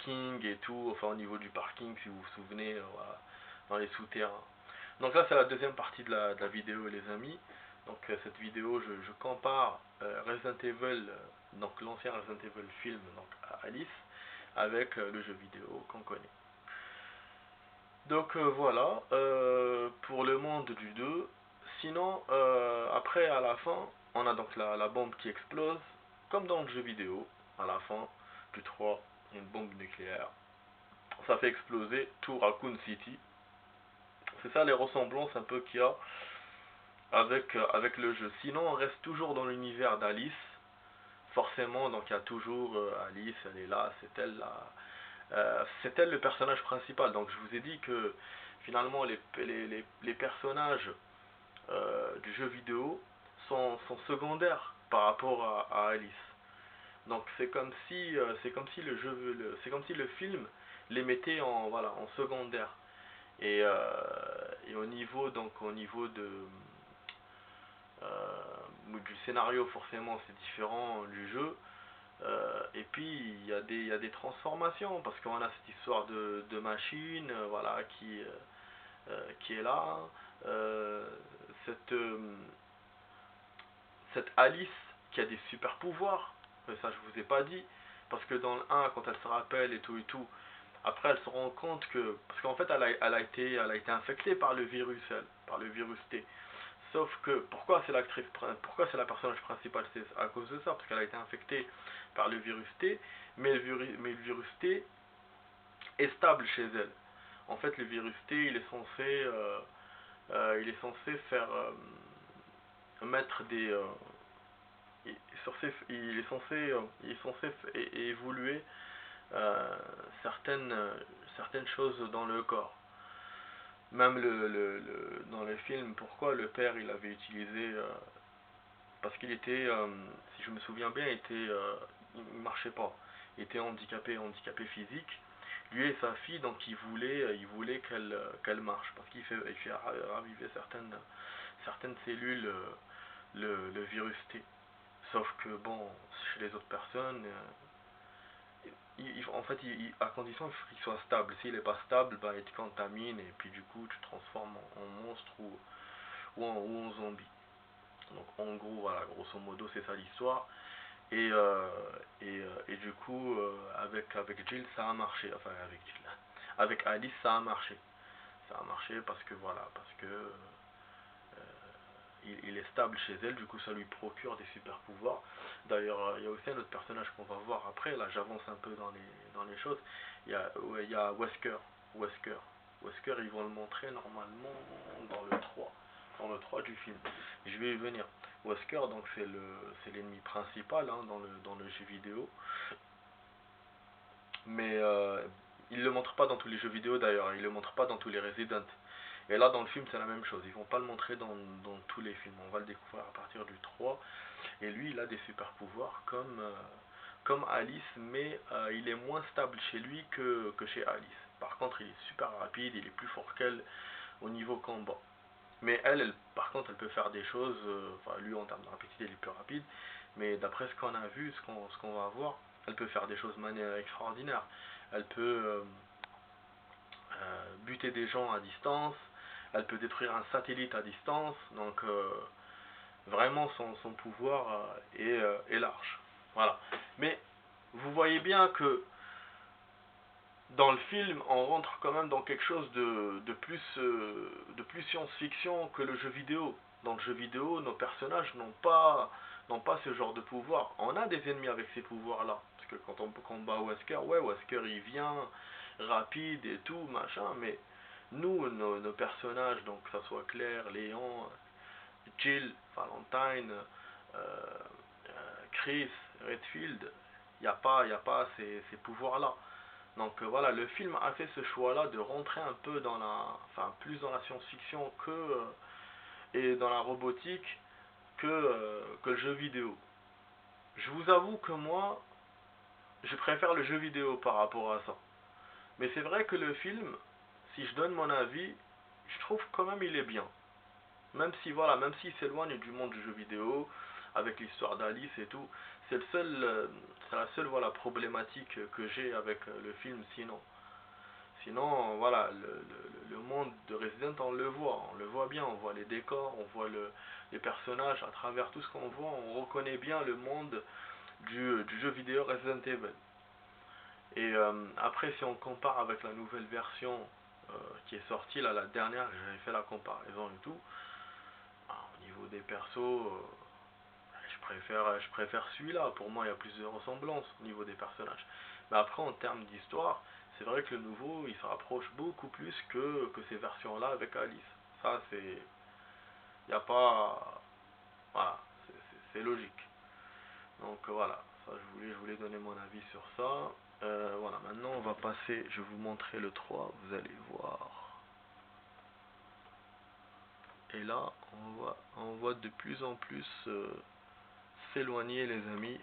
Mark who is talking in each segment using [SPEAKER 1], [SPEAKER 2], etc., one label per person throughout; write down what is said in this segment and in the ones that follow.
[SPEAKER 1] parking et tout, enfin au niveau du parking si vous vous souvenez, voilà, dans les souterrains. Donc là c'est la deuxième partie de la vidéo les amis. Donc cette vidéo je compare Resident Evil, donc l'ancien Resident Evil film, donc à Alice, avec le jeu vidéo qu'on connaît. Donc voilà, pour le monde du 2. Sinon, après à la fin, on a donc la bombe qui explose, comme dans le jeu vidéo, à la fin du 3, il y a une bombe nucléaire. Ça fait exploser tout Raccoon City. C'est ça les ressemblances un peu qu'il y a avec le jeu. Sinon, on reste toujours dans l'univers d'Alice. Forcément, donc il y a toujours Alice, elle est là, c'est elle le personnage principal. Donc je vous ai dit que finalement les personnages du jeu vidéo sont secondaires par rapport à Alice. Donc c'est comme si le film les mettait en voilà en secondaire. Et au niveau du scénario forcément c'est différent du jeu. Et puis il y a des transformations parce qu'on a cette histoire de machine voilà qui est là. Euh, cette, euh, cette Alice qui a des super pouvoirs, ça je vous ai pas dit, parce que dans le 1 quand elle se rappelle et tout, après elle se rend compte que, parce qu'en fait elle a été infectée par le virus par le virus T. Sauf que pourquoi c'est la personnage principale, c'est à cause de ça, parce qu'elle a été infectée par le virus T, mais le virus T est stable chez elle. En fait, le virus T, il est censé faire mettre des, il est censé évoluer euh, certaines, certaines choses dans le corps. Même dans les films, pourquoi le père il avait utilisé parce qu'il était, si je me souviens bien, il marchait pas, il était handicapé physique. Lui et sa fille, donc il voulait qu'elle marche parce il fait raviver certaines cellules, le virus T. Sauf que bon, chez les autres personnes, en fait, à condition qu'il soit stable. S'il n'est pas stable, bah, il te contamine et puis du coup, tu te transformes en monstre ou en zombie. Donc en gros, voilà, grosso modo, c'est ça l'histoire. Et du coup, avec Jill, ça a marché. Enfin, avec Jill. Avec Alice, ça a marché. Ça a marché parce que voilà, parce que il est stable chez elle, du coup ça lui procure des super pouvoirs. D'ailleurs, il y a aussi un autre personnage qu'on va voir après, là j'avance un peu dans les choses. Ouais, il y a Wesker. Wesker, ils vont le montrer normalement dans le 3. Dans le 3 du film. Je vais y venir. Wesker, donc c'est l'ennemi principal hein, dans le jeu vidéo. Mais il le montre pas dans tous les jeux vidéo d'ailleurs, il le montre pas dans tous les Resident. Et là dans le film c'est la même chose, ils vont pas le montrer dans tous les films, on va le découvrir à partir du 3. Et lui il a des super pouvoirs comme Alice, mais il est moins stable chez lui que chez Alice. Par contre il est super rapide, il est plus fort qu'elle au niveau combat. Mais par contre elle peut faire des choses, enfin lui en termes de rapidité il est plus rapide, mais d'après ce qu'on a vu, ce qu'on va voir, elle peut faire des choses de manière extraordinaire. Elle peut buter des gens à distance, elle peut détruire un satellite à distance, donc vraiment son pouvoir est large. Voilà. Mais vous voyez bien que dans le film, on rentre quand même dans quelque chose de plus science-fiction que le jeu vidéo. Dans le jeu vidéo, nos personnages n'ont pas ce genre de pouvoir. On a des ennemis avec ces pouvoirs-là. Parce que quand on combat Wesker, ouais, Wesker il vient rapide et tout, machin, mais nous, nos personnages, donc que ça soit Claire, Léon, Jill, Valentine, Chris, Redfield, il y a pas ces pouvoirs-là. Donc voilà, le film a fait ce choix-là de rentrer un peu enfin plus dans la science-fiction et dans la robotique que le jeu vidéo. Je vous avoue que moi, je préfère le jeu vidéo par rapport à ça. Mais c'est vrai que le film, si je donne mon avis, je trouve quand même il est bien. Même si voilà, même s'il s'éloigne du monde du jeu vidéo, avec l'histoire d'Alice et tout, C'est la seule voilà, problématique que j'ai avec le film sinon. Sinon, voilà, le monde de Resident, on le voit bien, on voit les décors, on voit les personnages, à travers tout ce qu'on voit, on reconnaît bien le monde du jeu vidéo Resident Evil. Et après, si on compare avec la nouvelle version qui est sortie, là, la dernière, j'avais fait la comparaison et tout, au niveau des persos, je préfère celui-là. Pour moi, il y a plus de ressemblance au niveau des personnages. Mais après, en termes d'histoire, c'est vrai que le nouveau, il se rapproche beaucoup plus que ces versions-là avec Alice. Ça, c'est... Il n'y a pas... Voilà, c'est logique. Donc voilà, ça je voulais donner mon avis sur ça. Voilà, maintenant on va passer, je vais vous montrer le 3, vous allez voir. Et là, on voit de plus en plus s'éloigner les amis.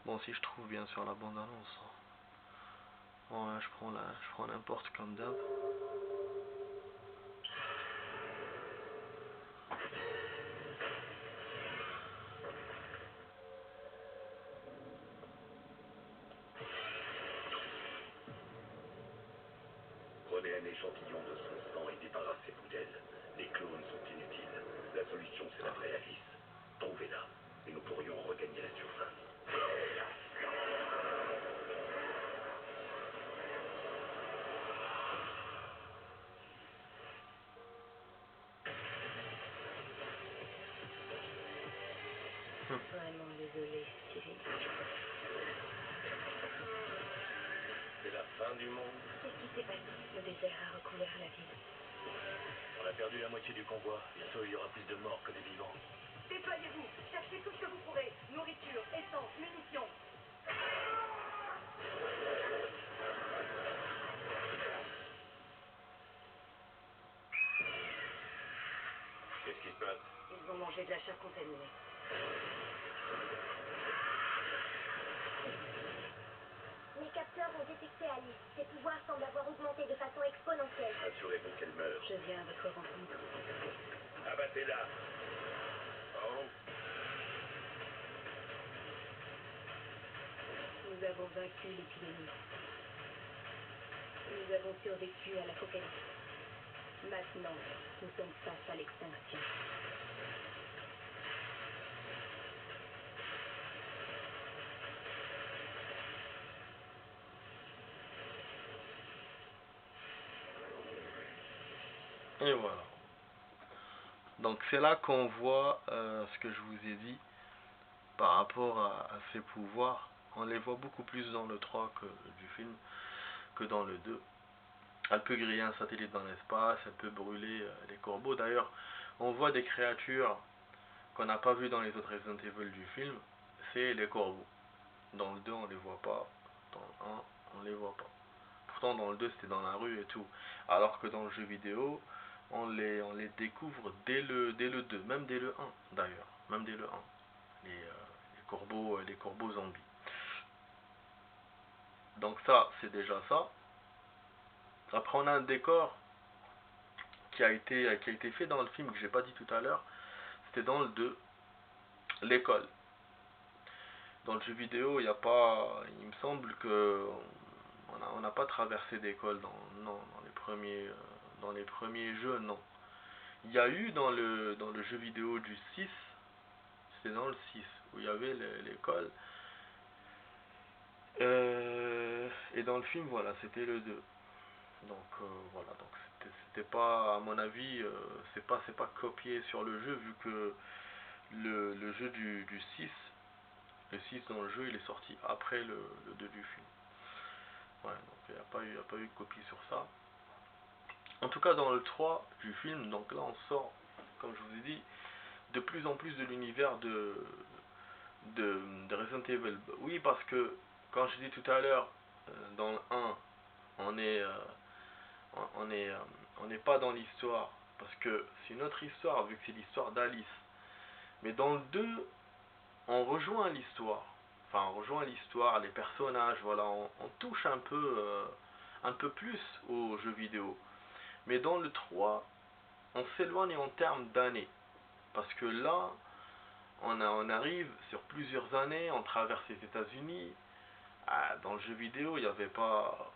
[SPEAKER 1] Bon, si je trouve bien sûr la bande-annonce. Bon, là, je prends n'importe comme d'hab.
[SPEAKER 2] Prenez un échantillon de son sang et débarrassez-vous d'elle. Les clones sont inutiles. La solution, c'est la vraie Alice. Trouvez-la, et nous pourrions regagner la surface.
[SPEAKER 3] Vraiment désolé, Stevie.
[SPEAKER 2] C'est la fin du monde.
[SPEAKER 3] Qu'est-ce qui s'est passé? Le désert a recouvert la ville.
[SPEAKER 2] On a perdu la moitié du convoi. Bientôt, il y aura plus de morts que de vivants.
[SPEAKER 4] Déployez-vous, cherchez tout ce que vous pourrez. Nourriture, essence, munitions.
[SPEAKER 2] Qu'est-ce qui se passe?
[SPEAKER 4] Ils ont mangé de la chair contaminée.
[SPEAKER 5] Les capteurs ont détecté Alice. Ses pouvoirs semblent avoir augmenté de façon exponentielle.
[SPEAKER 2] Assurez-vous qu'elle meure.
[SPEAKER 3] Je viens à votre rencontre.
[SPEAKER 2] Abattez-la. Oh.
[SPEAKER 3] Nous avons vaincu l'épidémie. Nous avons survécu à l'apocalypse. Maintenant, nous sommes face à l'extinction.
[SPEAKER 1] Et voilà. Donc c'est là qu'on voit ce que je vous ai dit par rapport à ses pouvoirs. On les voit beaucoup plus dans le 3 du film que dans le 2. Elle peut griller un satellite dans l'espace, elle peut brûler les corbeaux. D'ailleurs, on voit des créatures qu'on n'a pas vues dans les autres Resident Evil du film, c'est les corbeaux. Dans le 2, on les voit pas. Dans le 1, on les voit pas. Pourtant, dans le 2, c'était dans la rue et tout. Alors que dans le jeu vidéo, on les découvre dès le 2, même dès le 1 d'ailleurs. Même dès le 1. Les corbeaux zombies. Donc ça, c'est déjà ça. Après, on a un décor qui a été fait dans le film que j'ai pas dit tout à l'heure. C'était dans le 2, l'école. Dans le jeu vidéo, il y a pas, il me semble que on n'a pas traversé d'école non, dans les premiers jeux, non. Il y a eu dans le jeu vidéo du 6, c'était dans le 6 où il y avait l'école. Et dans le film, voilà, c'était le 2. Donc voilà, donc c'était pas, à mon avis, c'est pas copié sur le jeu vu que le jeu du 6, le 6 dans le jeu, il est sorti après le 2 du film. Ouais, donc il n'y a pas eu de copie sur ça. En tout cas, dans le 3 du film, donc là on sort, comme je vous ai dit, de plus en plus de l'univers de Resident Evil. Oui, parce que, quand je dis tout à l'heure, dans le 1, on est, on n'est pas dans l'histoire, parce que c'est une autre histoire, vu que c'est l'histoire d'Alice. Mais dans le 2, on rejoint l'histoire. Enfin, on rejoint l'histoire, les personnages, voilà, on touche un peu plus aux jeux vidéo. Mais dans le 3, on s'éloigne en termes d'années. Parce que là, on arrive sur plusieurs années, on traverse les États-Unis. Ah, dans le jeu vidéo, il y avait pas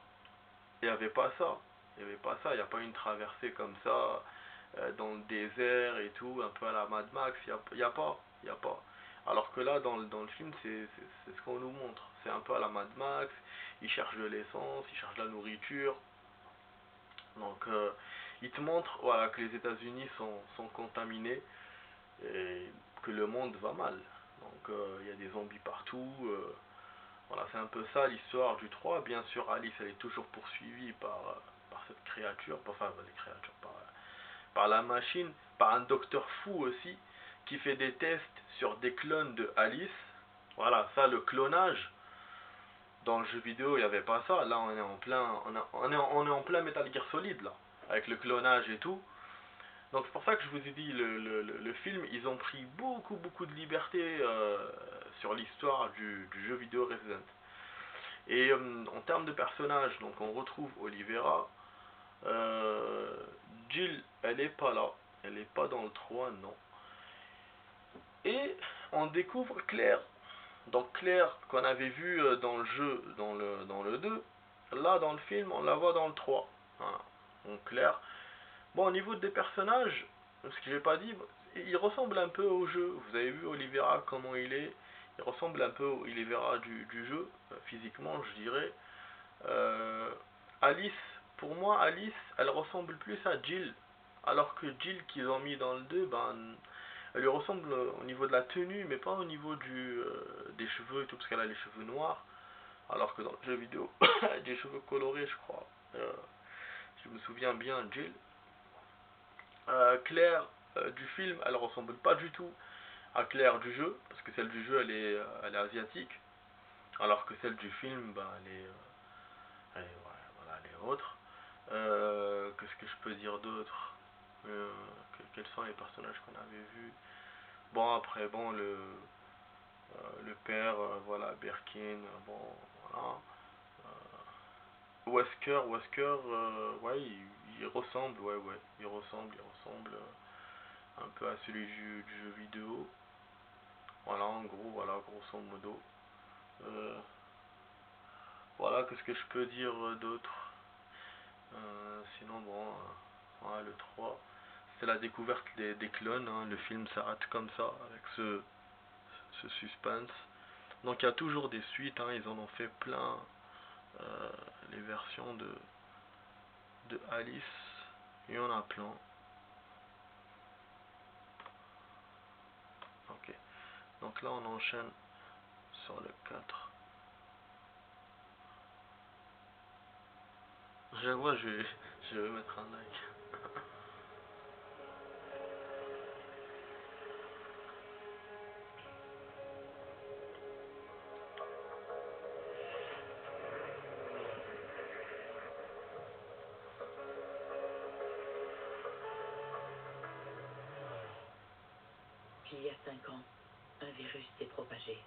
[SPEAKER 1] ça. Il y avait pas ça. Il n'y a pas une traversée comme ça dans le désert et tout, un peu à la Mad Max. Il y a pas. Il y a pas. Alors que là, dans le film, c'est ce qu'on nous montre. C'est un peu à la Mad Max. Ils cherchent de l'essence, ils cherchent de la nourriture. Donc, il te montre voilà, que les États-Unis sont contaminés et que le monde va mal. Donc, il y a des zombies partout. Voilà, c'est un peu ça l'histoire du 3. Bien sûr, Alice, elle est toujours poursuivie par cette créature, enfin, les créatures, par la machine, par un docteur fou aussi, qui fait des tests sur des clones de Alice. Voilà, ça, le clonage. Dans le jeu vidéo, il n'y avait pas ça. Là, on est en plein, on est en plein Metal Gear Solid, là, avec le clonage et tout. Donc c'est pour ça que je vous ai dit, le film, ils ont pris beaucoup de liberté sur l'histoire du jeu vidéo Resident. Et en termes de personnages, donc on retrouve Olivera. Jill, elle est pas là. Elle est pas dans le 3, non. Et on découvre Claire. Donc Claire, qu'on avait vu dans le jeu, dans le 2, là dans le film, on la voit dans le 3. Voilà. Donc Claire. Bon, au niveau des personnages, ce que j'ai pas dit, il ressemble un peu au jeu. Vous avez vu Olivera, comment il est. Il ressemble un peu au Olivera du jeu, physiquement, je dirais. Alice, pour moi, Alice, elle ressemble plus à Jill. Alors que Jill qu'ils ont mis dans le 2, ben, elle lui ressemble au niveau de la tenue, mais pas au niveau des cheveux et tout, parce qu'elle a les cheveux noirs. Alors que dans le jeu vidéo, elle a des cheveux colorés, je crois. Je me souviens bien, Jill. Claire du film, elle ressemble pas du tout à Claire du jeu, parce que celle du jeu, elle est asiatique. Alors que celle du film, ben, ouais, voilà, elle est autre. Qu'est-ce que je peux dire d'autre? Quels sont les personnages qu'on avait vus? Bon, après, bon, le père, voilà, Birkin, bon, voilà. Wesker, ouais, il ressemble, ouais, il ressemble un peu à celui du jeu vidéo. Voilà, en gros, voilà, grosso modo. Voilà, qu'est-ce que je peux dire d'autre? Sinon, bon, voilà, le 3, c'est la découverte des clones, hein. Le film s'arrête comme ça, avec ce suspense. Donc il y a toujours des suites, hein, ils en ont fait plein, les versions de Alice, il y en a plein. Ok, donc là on enchaîne sur le 4. Je vois, je vais mettre un like.
[SPEAKER 6] Il y a 5 ans, un virus s'est propagé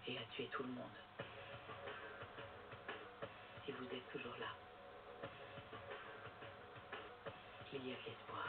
[SPEAKER 6] et a tué tout le monde. Si vous êtes toujours là, il y a de l'espoir.